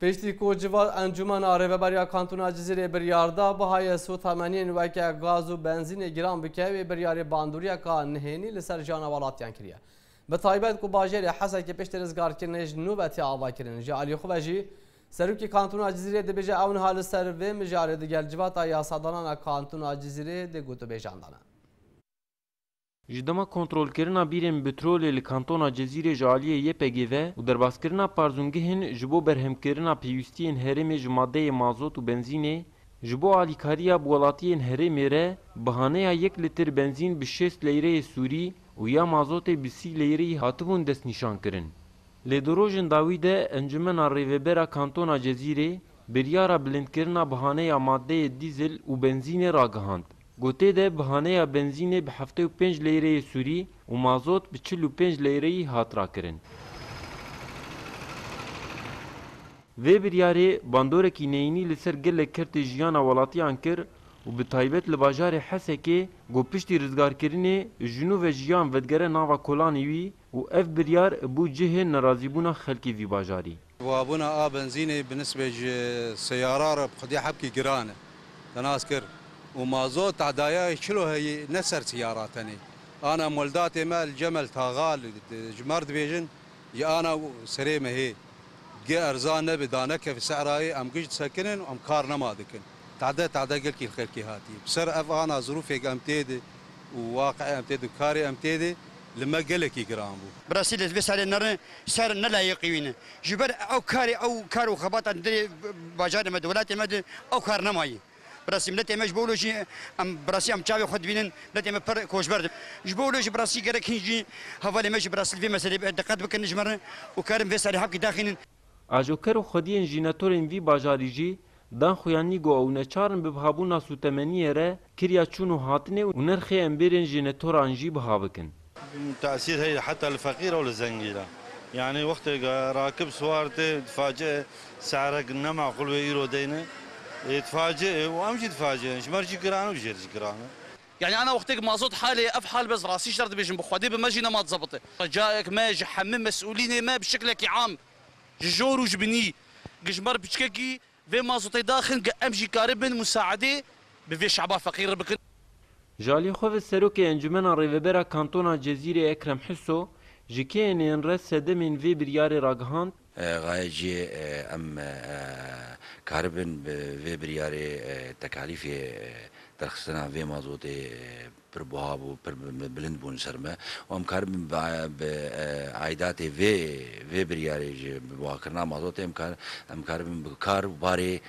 پشتی کو جوال انجمن ریوبریا کانتونا جزیره بریاردا بهای سو تمنین وکه گاز و بنزین گران بکه و بریار باندوریا که نهینی لسر جانوالاتیان کریه. به تایبت کو باجر حسا که پشت رزگار کرنش نوبتی آوا کرن جالی خوبجی سروکی کانتونا جزیره دبیجه اون حال سر و مجاره دیگر جواتا یا صدانان کانتونا جزیره دگوتو بیجاندانه. جدما کنترل کرنا بیرن پترول لکانتونا جزیره جالیه یپگی و درباس کرنا پارزونگهن جبو برهم کرنا پیوستین هرم جماده مازوت و بنزینه جبو آلیکاریا بولاتین هرم ره بهانه 1 لیتر بنزین به 6 لیره سوری و یا مازوت به 30 لیره هاتبون دست نشان کرن. لدروجن داویده انجمن ریوبرا کانتونا جزیره بریارا بلند کرنا بهانه ماده دیزل و بنزین راگهاند. گوته ده بهانه بنزین به 75 لیره سوری و مازوت به 45 لیره هاترا کرن. و بریاره باندورکی نینی لسر گل کرت جیانا ولاتیان کر و به تایبت لباجار حسه که گو پشتی رزگار کرنه جنو و جیان ودگره ناوا کولانی وی و اف بریار بو جه نرازیبونا خلکی وی باجاری. وابونا بنزینه بالنسبه سيارات بخدي حبكي جرانه تناسكر ومازوت عدايا شلو هي نسر سياراتني انا مولداتي مال جمل تاغال جمرد بيجن يا انا سريمه هي جي ارزان نبي دانك في سعراي ام قجد سكنن وام كارنا ما دكن تعدى قلكي الخلكي هاتي بسر اف انا ظروفي امتيد وواقع امتيد وكاري امتيد لما قالك يقرامو براسيل بس على النار صار نلا يقينه جبر او كار وخبط عند باجار مدولات مد او كار نماي براسي ملتي مجبولوجي ام براسي ام تشاوي خد بينن ملتي مبر كوجبر جبولوجي براسي قالك هيجي حوالي مش براسيل في مساله دقات بكن نجمر وكارم في سالي حق داخلين اجوكر خدي انجيناتورين في باجاريجي دان خویانی گو او نچارن به بهابونا سوتمنیه ره کریا چونو هاتنه و نرخی امبیرن جنتور انجی بهابکن. تأثير هي حتى الفقيرة والزنجيرة يعني وقت راكب سوارته تفاجئ سعرك قلنا معقول بيرو دينه يتفاجئ وامشي تفاجئ شمرجي كرانه وجيرجي كرانه يعني انا وقتك مازوت حالي افحال بس راسي شرط بيجن بخوادي بمجينا ما تزبطه رجائك ما جحمم مسؤولين ما بشكلك عام جور وجبني جمر بشككي في مازوت داخل امشي كاربن مساعده بفي شعبا فقير بكن جالی خواه سروک انجمن ریوبرا کانتونا جزیره اکرم حسو جکین این رس سدمین وی بریار راگهاند غايجي ام كاربن في برياري تكاليف ترخصنا في مازوتي بربوها بو بلند بون سرمه وام كاربن بعائدات في برياري بواكرنا مازوتي ام كاربن بكار باري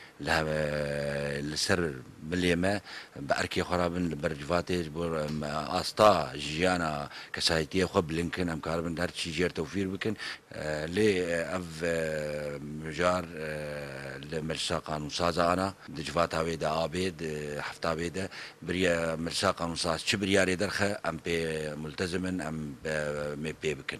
لسر مليمه باركي خرابن برجفاتي استا جيانا كسايتي خو بلينكن ام كاربن دار تشيجر توفير بكن لي اف مجار لمرسا قانون سازا انا دجفات هاويدا عابد حفتا بيدا بريا مرسا قانون ساز شبرياري درخه ام بي ملتزمن ام مي بي بكن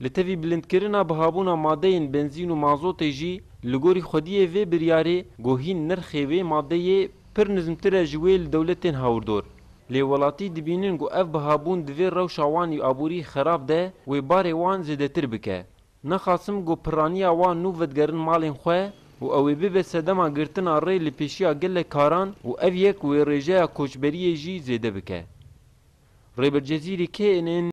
لتوی بلند کرنا بهابونا مادهین بنزین و مازوت جی لگوری خودیه و بریاره گوهین نرخی و ماده پر نزمتره جویل دولتین هاوردور لی ولاتی دبینن گو اف بهابون دوی رو شاوانی آبوری خراب ده و بار وان زده تر بکه نخاسم گو پرانی وان نو ودگرن مالین خواه و اوی به سدما گرتنا ری لپیشیا گل کاران و اف یک و رجا کوچبری جی زده بکه ریبر جزیری که